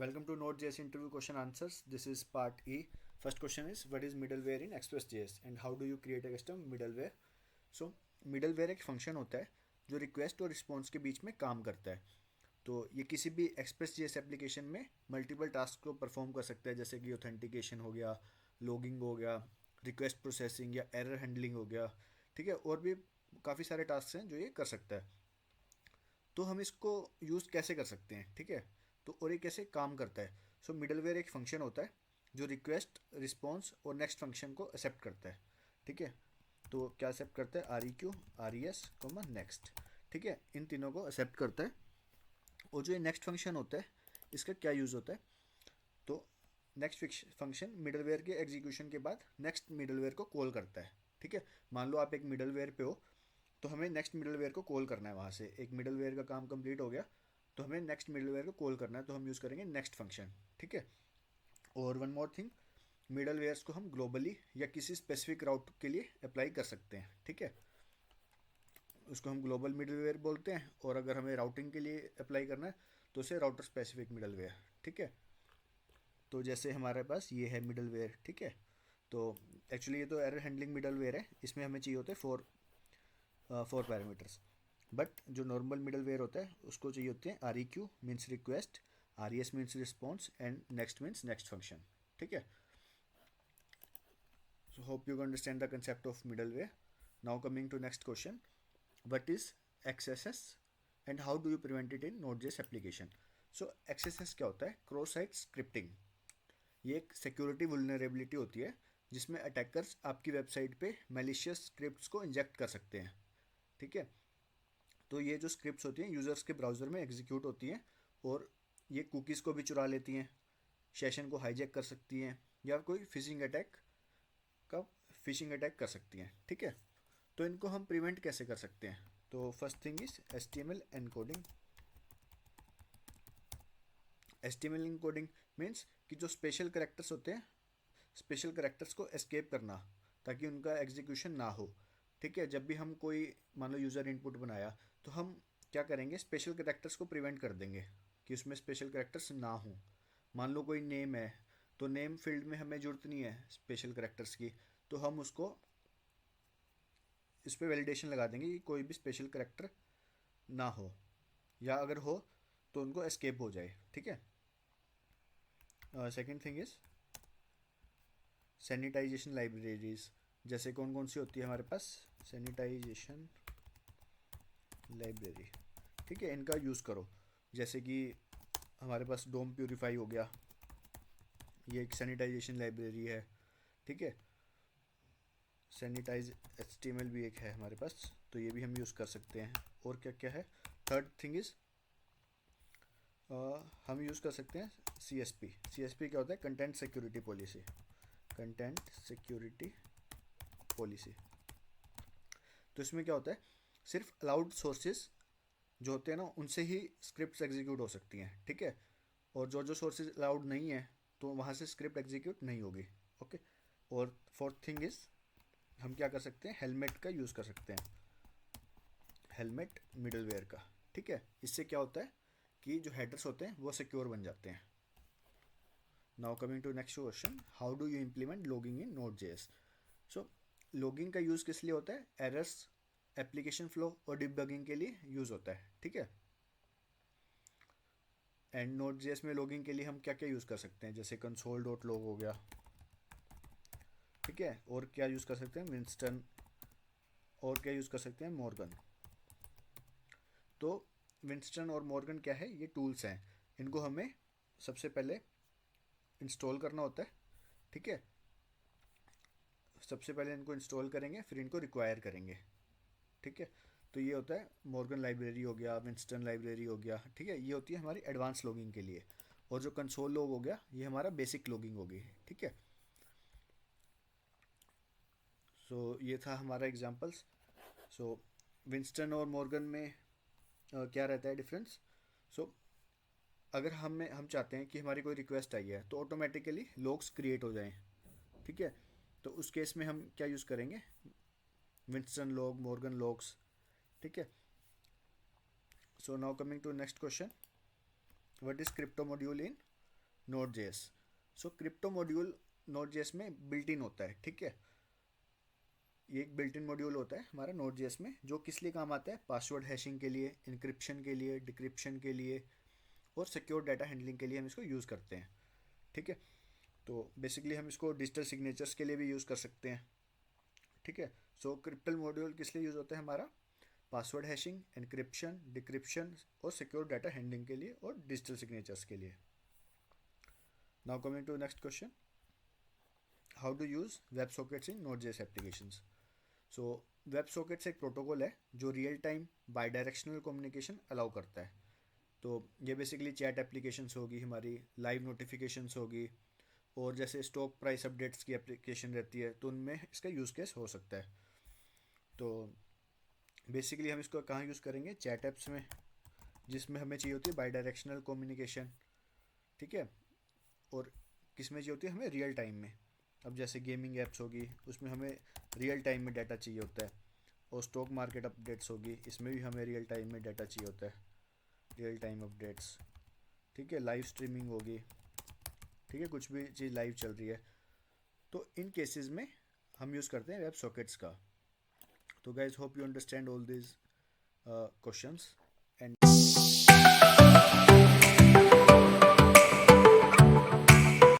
Welcome to Node.js interview question answers. This is part E. First question is what is middleware in Express.js and how do you create a custom middleware? So middleware एक function होता है जो request और response के बीच में काम करता है. तो ये किसी भी Express.js एप्लीकेशन में मल्टीपल टास्क को परफॉर्म कर सकता है, जैसे कि ऑथेंटिकेशन हो गया, लॉगिंग हो गया, रिक्वेस्ट प्रोसेसिंग या एरर हैंडलिंग हो गया. ठीक है, और भी काफ़ी सारे टास्क हैं जो ये कर सकता है. तो हम इसको यूज़ कैसे कर सकते हैं, ठीक है, तो और ये कैसे काम करता है. सो मिडलवेयर एक फंक्शन होता है जो रिक्वेस्ट, रिस्पॉन्स और नेक्स्ट फंक्शन को एक्सेप्ट करता है. ठीक है, तो क्या एक्सेप्ट करता है? R E Q, R E S comma next. ठीक है, इन तीनों को एक्सेप्ट करता है. और जो ये नेक्स्ट फंक्शन होता है इसका क्या यूज़ होता है? तो नेक्स्ट फंक्शन मिडलवेयर के एग्जीक्यूशन के बाद नेक्स्ट मिडलवेयर को कॉल करता है. ठीक है, मान लो आप एक मिडलवेयर पे हो तो हमें नेक्स्ट मिडलवेयर को कॉल करना है. वहाँ से एक मिडलवेयर का काम कंप्लीट हो गया तो हमें नेक्स्ट मिडलवेयर को कॉल करना है, तो हम यूज़ करेंगे नेक्स्ट फंक्शन. ठीक है, और वन मोर थिंग, मिडलवेयर्स को हम ग्लोबली या किसी स्पेसिफिक राउट के लिए अप्लाई कर सकते हैं. ठीक है, उसको हम ग्लोबल मिडलवेयर बोलते हैं, और अगर हमें राउटिंग के लिए अप्लाई करना है तो उसे राउटर स्पेसिफिक मिडलवेयर. ठीक है, तो जैसे हमारे पास ये है मिडलवेयर. ठीक है, तो एक्चुअली ये तो एरर हैंडलिंग मिडलवेयर है, इसमें हमें चाहिए होते हैं फोर पैरामीटर्स. बट जो नॉर्मल मिडलवेयर होता है उसको चाहिए होते हैं are E Q means request, are E S means response and next means next function. ठीक है, so hope you understand the concept of middleware. Now coming to next question, what is XSS and how do you prevent it in Node.js application? So XSS क्या होता है? Cross site scripting. ये एक security वुलनरेबिलिटी होती है जिसमें attackers आपकी website पे मैलिशियस स्क्रिप्ट्स को इंजेक्ट कर सकते हैं. ठीक है, तो ये जो स्क्रिप्ट्स होती हैं यूज़र्स के ब्राउज़र में एग्जीक्यूट होती हैं और ये कुकीज़ को भी चुरा लेती हैं, सेशन को हाईजैक कर सकती हैं, या कोई फिशिंग अटैक कर सकती हैं. ठीक है, तो इनको हम प्रिवेंट कैसे कर सकते हैं? तो first thing is H T M L encoding. H T M L encoding means कि जो स्पेशल करेक्टर्स होते हैं, स्पेशल करेक्टर्स को एस्केप करना ताकि उनका एग्जीक्यूशन ना हो. ठीक है, जब भी हम कोई मान लो यूज़र इनपुट बनाया तो हम क्या करेंगे, स्पेशल करेक्टर्स को प्रिवेंट कर देंगे कि उसमें स्पेशल करेक्टर्स ना हों. मान लो कोई नेम है तो नेम फील्ड में हमें ज़रूरत नहीं है स्पेशल करेक्टर्स की, तो हम उसको इस पर वैलिडेशन लगा देंगे कि कोई भी स्पेशल करेक्टर ना हो, या अगर हो तो उनको एस्केप हो जाए. ठीक है, second thing is sanitisation libraries. जैसे कौन कौन सी होती है हमारे पास? Sanitisation library. ठीक है, इनका यूज़ करो. जैसे कि हमारे पास डोम प्यूरीफाई हो गया, ये एक सैनिटाइजेशन लाइब्रेरी है. ठीक है, sanitize H T M L भी एक है हमारे पास, तो ये भी हम यूज़ कर सकते हैं. और क्या क्या है? थर्ड थिंग इज़ हम यूज़ कर सकते हैं C S P. C S P क्या होता है? Content security policy. Content security policy, तो इसमें क्या होता है, सिर्फ अलाउड सोर्सेज जो होते हैं ना उनसे ही स्क्रिप्ट एग्जीक्यूट हो सकती हैं. ठीक है, और जो जो सोर्सेज अलाउड नहीं है तो वहाँ से स्क्रिप्ट एग्जीक्यूट नहीं होगी. ओके, और फोर्थ थिंग इज़ हम क्या कर सकते हैं, हेलमेट का यूज़ कर सकते हैं, हेलमेट मिडलवेयर का. ठीक है, इससे क्या होता है कि जो हेडर्स होते हैं वो सिक्योर बन जाते हैं. Now coming to next question, how do you implement logging in Node.js? So logging का यूज़ किस लिए होता है? एरर्स, एप्लीकेशन फ्लो और डिबगिंग के लिए यूज़ होता है. ठीक है, एंड Node.js में लॉगिंग के लिए हम क्या क्या यूज़ कर सकते हैं? जैसे कंसोल डॉट लॉग हो गया. ठीक है, और क्या यूज़ कर सकते हैं? विंस्टन. और क्या यूज़ कर सकते हैं? मॉर्गन. तो विंस्टन और मॉर्गन क्या है? ये टूल्स हैं, इनको हमें सबसे पहले इंस्टॉल करना होता है. ठीक है, सबसे पहले इनको इंस्टॉल करेंगे फिर इनको रिक्वायर करेंगे. ठीक है, तो ये होता है मॉर्गन लाइब्रेरी हो गया, विंस्टन लाइब्रेरी हो गया. ठीक है, ये होती है हमारी एडवांस लॉगिंग के लिए. और जो कंसोल लॉग हो गया ये हमारा बेसिक लॉगिंग होगी. ठीक है, सो ये था हमारा एग्जांपल्स. सो विंस्टन और मॉर्गन में क्या रहता है डिफरेंस? सो अगर हम चाहते हैं कि हमारी कोई रिक्वेस्ट आई है तो ऑटोमेटिकली लॉग्स क्रिएट हो जाएं. ठीक है, तो उस केस में हम क्या यूज़ करेंगे? Winston log, Morgan logs. ठीक है, so now coming to next question, what is crypto module in Node JS. So crypto module Node JS में बिल्ट इन होता है, ठीक है। ये एक बिल्ट इन मॉड्यूल होता है हमारा नोड जेएस में, जो किस लिए काम आता है, पासवर्ड हैशिंग के लिए, इंक्रिप्शन के लिए, डिक्रिप्शन के लिए और सिक्योर डाटा हैंडलिंग के लिए हम इसको यूज़ करते हैं, ठीक है। तो बेसिकली हम इसको डिजिटल सिग्नेचर्स के लिए भी यूज़ कर सकते हैं, ठीक है। सो क्रिप्टल मॉड्यूल किस लिए यूज़ होता है हमारा, पासवर्ड हैशिंग, एनक्रिप्शन, डिक्रिप्शन और सिक्योर डाटा हैंडलिंग के लिए और डिजिटल सिग्नेचर्स के लिए। Now coming to next question, how to use web sockets in नोड.js एप्लीकेशंस। सो वेब सॉकेट्स एक प्रोटोकॉल है जो real time bidirectional communication allow करता है। तो ये बेसिकली चैट एप्लीकेशंस होगी हमारी, लाइव नोटिफिकेशंस होगी, और जैसे स्टॉक प्राइस अपडेट्स की एप्लीकेशन रहती है तो उनमें इसका यूज़ केस हो सकता है। तो बेसिकली हम इसको कहाँ यूज़ करेंगे, चैट ऐप्स में, जिसमें हमें चाहिए होती है बाई डायरेक्शनल कम्युनिकेशन, ठीक है। और किस में चाहिए होती है, हमें रियल टाइम में। अब जैसे गेमिंग ऐप्स होगी उसमें हमें रियल टाइम में डाटा चाहिए होता है, और स्टॉक मार्केट अपडेट्स होगी इसमें भी हमें रियल टाइम में डाटा चाहिए होता है, रियल टाइम अपडेट्स, ठीक है। लाइव स्ट्रीमिंग होगी, ठीक है, कुछ भी चीज़ लाइव चल रही है, तो इन केसेस में हम यूज़ करते हैं वेब सॉकेट्स का। तो guys hope you understand all this questions and